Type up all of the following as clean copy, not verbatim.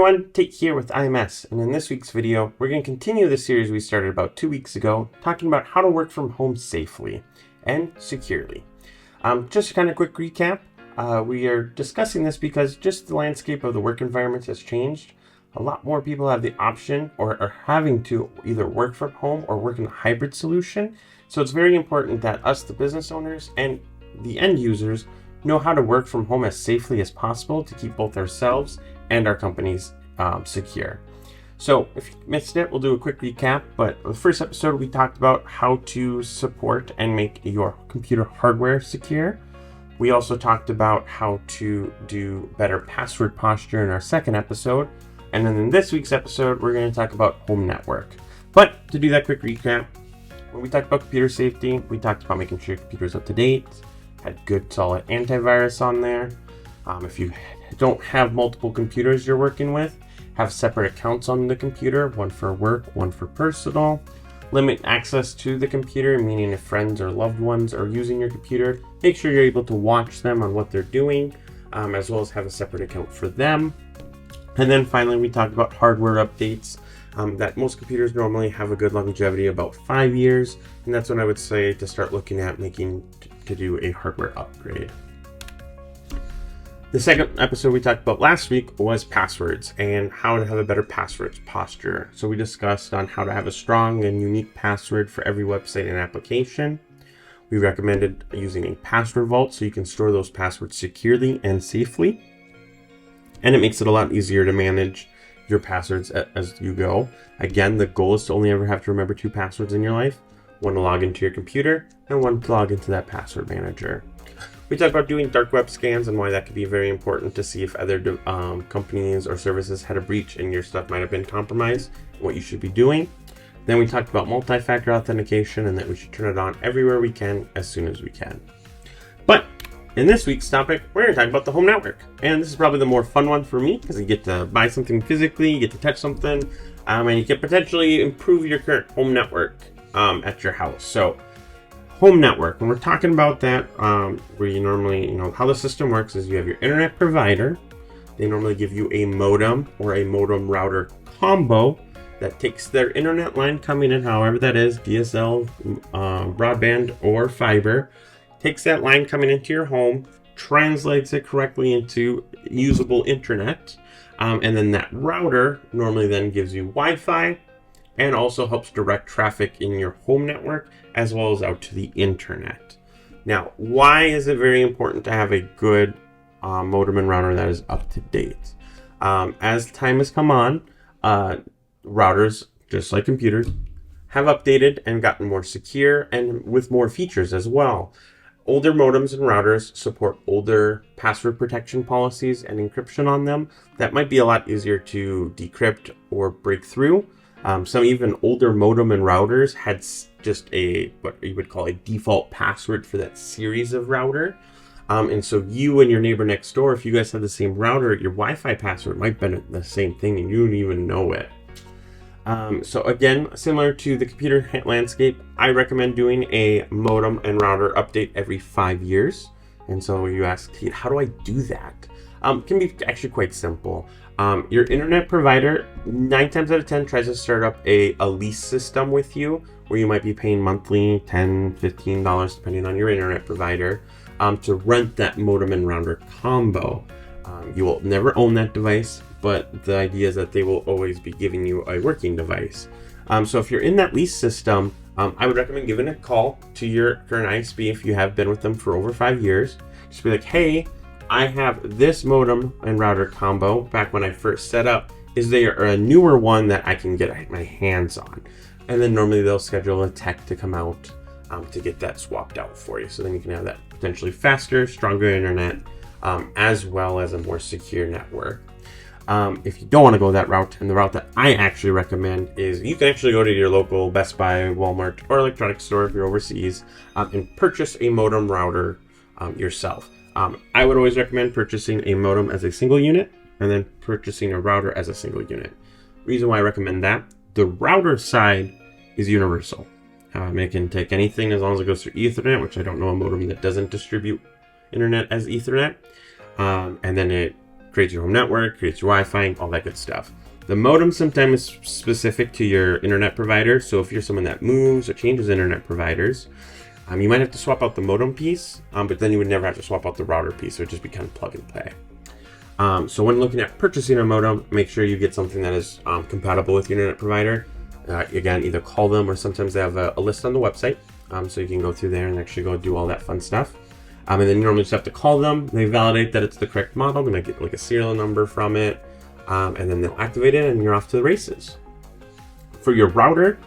everyone, Tate here with IMS, and in this week's video, we're going to continue the series we started about 2 weeks ago, talking about how to work from home safely and securely. Just a kind of quick recap, we are discussing this because just the landscape of the work environment has changed. A lot more people have the option or are having to either work from home or work in a hybrid solution. So it's very important that us, the business owners, and the end users know how to work from home as safely as possible to keep both ourselves and our companies secure. So if you missed it, we'll do a quick recap. But the first episode, we talked about how to support and make your computer hardware secure. We also talked about how to do better password posture in our second episode. And then in this week's episode, we're going to talk about home network. But to do that quick recap, when we talked about computer safety, we talked about making sure your computer's up to date, had good solid antivirus on there. If you don't have multiple computers you're working with, have separate accounts on the computer, one for work, one for personal. Limit access to the computer, meaning if friends or loved ones are using your computer, make sure you're able to watch them on what they're doing, as well as have a separate account for them. And then finally, we talked about hardware updates, that most computers normally have a good longevity, about 5 years. And that's when I would say to start looking at to do a hardware upgrade. The second episode we talked about last week was passwords and how to have a better passwords posture. So we discussed on how to have a strong and unique password for every website and application. We recommended using a password vault so you can store those passwords securely and safely. And it makes it a lot easier to manage your passwords as you go. Again, the goal is to only ever have to remember 2 passwords in your life. One to log into your computer and one to log into that password manager. We talked about doing dark web scans and why that could be very important to see if other companies or services had a breach and your stuff might have been compromised, what you should be doing. Then we talked about multi-factor authentication and that we should turn it on everywhere we can as soon as we can. But in this week's topic, we're going to talk about the home network. And this is probably the more fun one for me because you get to buy something physically, you get to touch something, and you can potentially improve your current home network at your house. So home network, when we're talking about that, where you normally, how the system works is you have your internet provider. They normally give you a modem or a modem router combo that takes their internet line coming in, however that is, DSL, broadband, or fiber, takes that line coming into your home, translates it correctly into usable internet, and then that router normally then gives you Wi-Fi and also helps direct traffic in your home network as well as out to the internet. Now, why is it very important to have a good modem and router that is up to date? As time has come on, routers, just like computers, have updated and gotten more secure and with more features as well. Older modems and routers support older password protection policies and encryption on them that might be a lot easier to decrypt or break through. Some even older modem and routers had just what you would call a default password for that series of router. And so you and your neighbor next door, if you guys have the same router, your Wi-Fi password might be the same thing and you don't even know it. So again, similar to the computer landscape, I recommend doing a modem and router update every 5 years. And so you ask, how do I do that? It can be actually quite simple. Your internet provider 9 times out of 10 tries to start up a lease system with you where you might be paying monthly $10, $15 depending on your internet provider to rent that modem and router combo. You will never own that device, but the idea is that they will always be giving you a working device. So if you're in that lease system, I would recommend giving a call to your current ISP if you have been with them for over 5 years. Just be like, hey, I have this modem and router combo back when I first set up. Is there a newer one that I can get my hands on? And then normally they'll schedule a tech to come out to get that swapped out for you. So then you can have that potentially faster, stronger internet, as well as a more secure network. If you don't want to go that route, and the route that I actually recommend is you can actually go to your local Best Buy, Walmart, or electronics store if you're overseas and purchase a modem router yourself. I would always recommend purchasing a modem as a single unit and then purchasing a router as a single unit. Reason why I recommend that, the router side is universal. It can take anything as long as it goes through Ethernet, which I don't know a modem that doesn't distribute internet as Ethernet. And then it creates your home network, creates your Wi-Fi, all that good stuff. The modem sometimes is specific to your internet provider. So if you're someone that moves or changes internet providers, you might have to swap out the modem piece, but then you would never have to swap out the router piece. So it'd just be kind of plug and play. So when looking at purchasing a modem, make sure you get something that is compatible with your internet provider. Again, either call them, or sometimes they have a list on the website. So you can go through there and actually go do all that fun stuff. And then you normally just have to call them. They validate that it's the correct model. They might get like a serial number from it. And then they'll activate it and you're off to the races. For your router,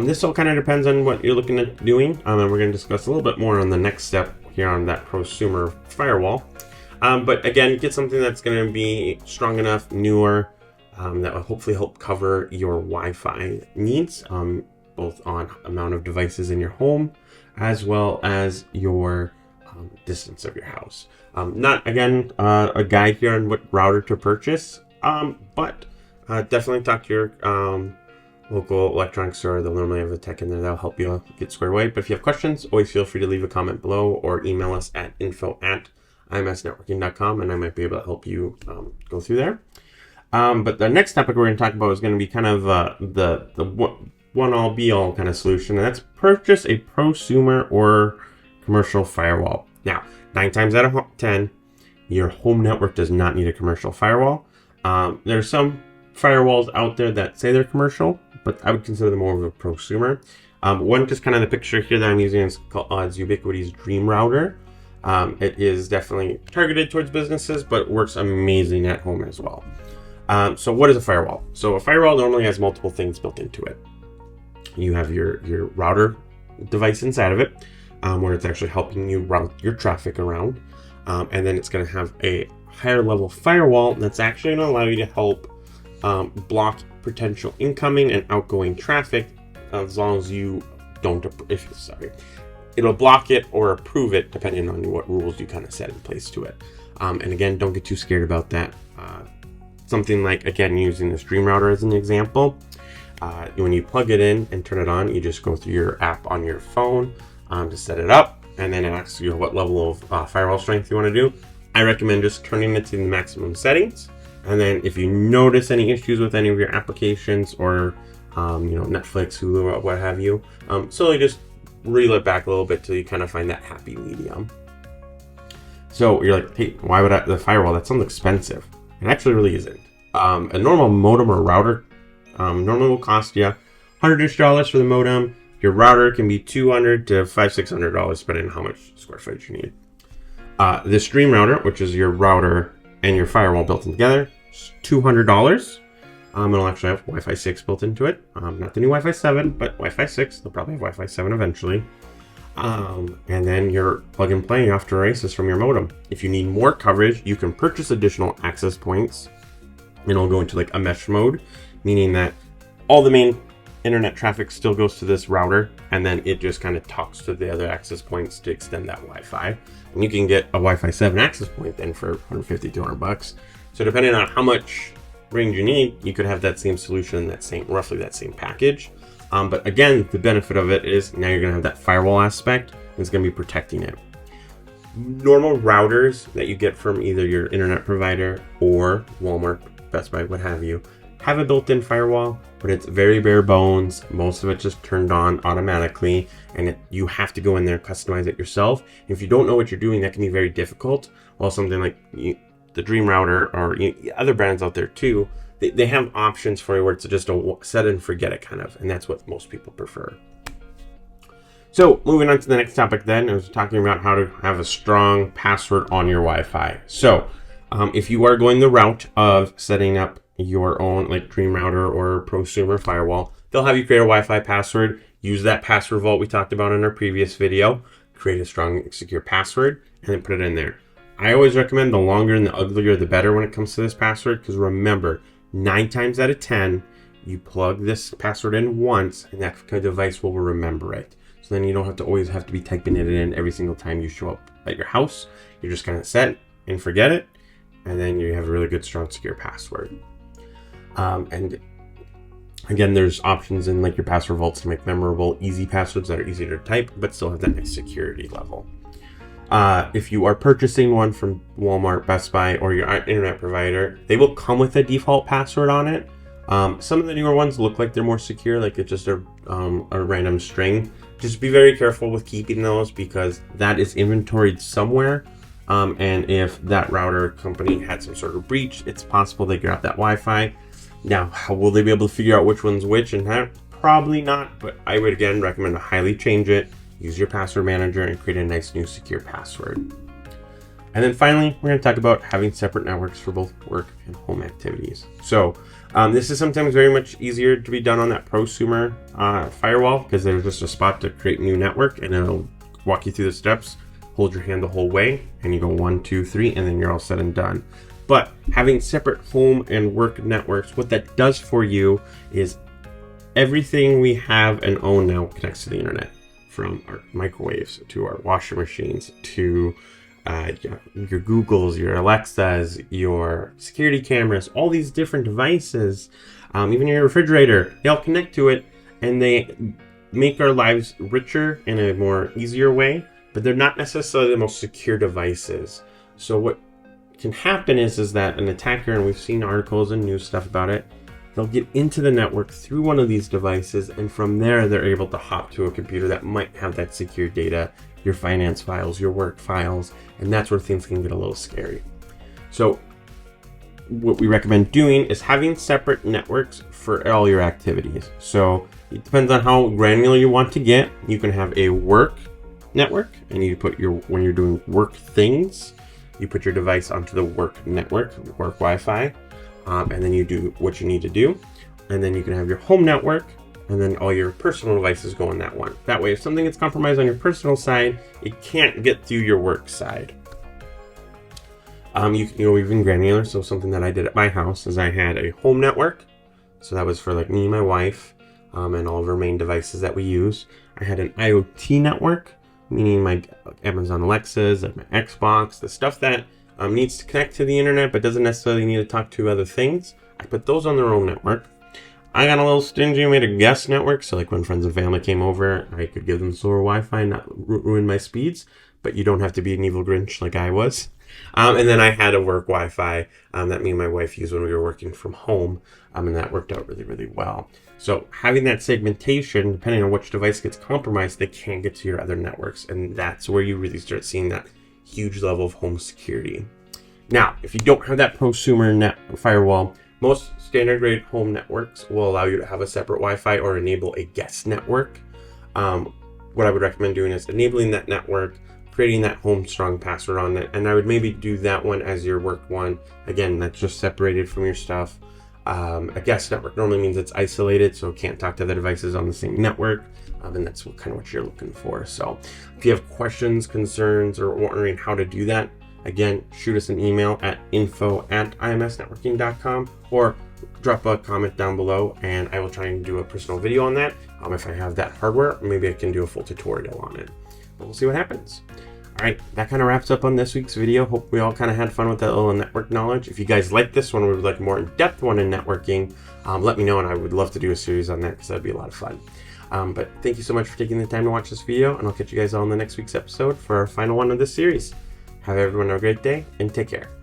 this all kind of depends on what you're looking at doing. And we're going to discuss a little bit more on the next step here on that prosumer firewall. But again, get something that's going to be strong enough, newer, that will hopefully help cover your Wi-Fi needs, both on amount of devices in your home, as well as your distance of your house. Not, again, a guide here on what router to purchase, but definitely talk to your local electronics store. They'll normally have a tech in there that'll help you get squared away. But if you have questions, always feel free to leave a comment below or email us at info@imsnetworking.com, and I might be able to help you go through there. But the next topic we're going to talk about is going to be kind of the one-all be-all kind of solution, and that's purchase a prosumer or commercial firewall. Now, 9 times out of 10, your home network does not need a commercial firewall. There's some firewalls out there that say they're commercial, but I would consider them more of a prosumer. One, just kind of the picture here that I'm using is called Ubiquity's Dream Router. It is definitely targeted towards businesses, but works amazing at home as well. So what is a firewall? So a firewall normally has multiple things built into it. You have your router device inside of it, where it's actually helping you route your traffic around. And then it's going to have a higher level firewall that's actually going to allow you to help block potential incoming and outgoing traffic, as long as you don't, it'll block it or approve it depending on what rules you kind of set in place to it. And again, don't get too scared about that. Something like, again, using this Dream Router as an example, when you plug it in and turn it on, you just go through your app on your phone to set it up, and then it asks you what level of firewall strength you want to do. I recommend just turning it to the maximum settings, and then if you notice any issues with any of your applications or Netflix, Hulu, or what have you, slowly just reel it back a little bit till you kind of find that happy medium. So you're like, hey, why would the firewall? That sounds expensive. It actually really isn't. A normal modem or router normally will cost you $100-ish for the modem. Your router can be $200 to $500-600 depending on how much square footage you need. This Dream Router, which is your router and your firewall built in together, is $200. It'll actually have Wi-Fi 6 built into it. Not the new Wi-Fi 7, but Wi-Fi 6. They'll probably have Wi-Fi 7 eventually. And then you're plug and play off to races from your modem. If you need more coverage, you can purchase additional access points. And it'll go into like a mesh mode, meaning that all the main internet traffic still goes to this router, and then it just kind of talks to the other access points to extend that Wi-Fi. And you can get a Wi-Fi 7 access point then for $150-200. So depending on how much range you need, you could have that same solution, roughly that same package. But again, the benefit of it is now you're going to have that firewall aspect, and it's going to be protecting it. Normal routers that you get from either your internet provider or Walmart, Best Buy, what have you, have a built-in firewall, but it's very bare bones. Most of it's just turned on automatically, and you have to go in there and customize it yourself. And if you don't know what you're doing, that can be very difficult. While something like the Dream Router or other brands out there too, they have options for you where it's just a set and forget it kind of, and that's what most people prefer. So moving on to the next topic then, I was talking about how to have a strong password on your Wi-Fi. So if you are going the route of setting up your own like Dream Router or prosumer firewall, they'll have you create a Wi-Fi password, use that password vault we talked about in our previous video, create a strong secure password, and then put it in there. I always recommend the longer and the uglier the better when it comes to this password, because remember, 9 times out of 10, you plug this password in once and that device will remember it. So then you don't have to always have to be typing it in every single time you show up at your house. You're just kind of set and forget it, and then you have a really good, strong, secure password. And again, there's options in like your password vaults to make memorable, easy passwords that are easier to type, but still have that nice security level. If you are purchasing one from Walmart, Best Buy, or your internet provider, they will come with a default password on it. Some of the newer ones look like they're more secure, like it's just a random string. Just be very careful with keeping those because that is inventoried somewhere. And if that router company had some sort of breach, it's possible they grab that Wi-Fi. Now, how will they be able to figure out which one's which and how? Probably not, but I would again recommend to highly change it. Use your password manager and create a nice new secure password. And then finally, we're going to talk about having separate networks for both work and home activities. So this is sometimes very much easier to be done on that prosumer firewall because there's just a spot to create a new network and it'll walk you through the steps, hold your hand the whole way, and you go 1, 2, 3, and then you're all said and done. But having separate home and work networks, what that does for you is everything we have and own now connects to the internet. From our microwaves to our washer machines to your Googles, your Alexas, your security cameras, all these different devices, even your refrigerator, they all connect to it and they make our lives richer in a more easier way, but they're not necessarily the most secure devices. So what can happen is that an attacker, and we've seen articles and news stuff about it, they'll get into the network through one of these devices, and from there they're able to hop to a computer that might have that secure data, your finance files, your work files, and that's where things can get a little scary. So what we recommend doing is having separate networks for all your activities. So it depends on how granular you want to get. You can have a work network, and you put when you're doing work things, you put your device onto the work network, work Wi-Fi. And then you do what you need to do. And then you can have your home network and then all your personal devices go on that one. That way, if something gets compromised on your personal side, it can't get through your work side. You can go even granular. So something that I did at my house is I had a home network. So that was for like me and my wife and all of our main devices that we use. I had an IoT network, meaning my Amazon Alexas, like my Xbox, the stuff that needs to connect to the internet but doesn't necessarily need to talk to other things. I put those on their own network. I got a little stingy and made a guest network, so like when friends and family came over, I could give them slower Wi-Fi and not ruin my speeds, but you don't have to be an evil Grinch like I was. And then I had a work Wi-Fi that me and my wife used when we were working from home, and that worked out really, really well. So having that segmentation, depending on which device gets compromised, they can't get to your other networks, and that's where you really start seeing that huge level of home security. Now, if you don't have that prosumer net firewall, most standard grade home networks will allow you to have a separate Wi-Fi or enable a guest network. What I would recommend doing is enabling that network, creating that home strong password on it, and I would maybe do that one as your work one. Again, that's just separated from your stuff. A guest network normally means it's isolated, so it can't talk to other devices on the same network. And that's kind of what you're looking for. So if you have questions, concerns, or wondering how to do that, again, shoot us an email at info@imsnetworking.com or drop a comment down below and I will try and do a personal video on that. If I have that hardware, maybe I can do a full tutorial on it, but we'll see what happens. All right, that kind of wraps up on this week's video. Hope we all kind of had fun with that little network knowledge. If you guys like this one or would like a more in-depth one in networking, let me know and I would love to do a series on that because that'd be a lot of fun. But thank you so much for taking the time to watch this video, and I'll catch you guys all in the next week's episode for our final one of this series. Have everyone a great day and take care.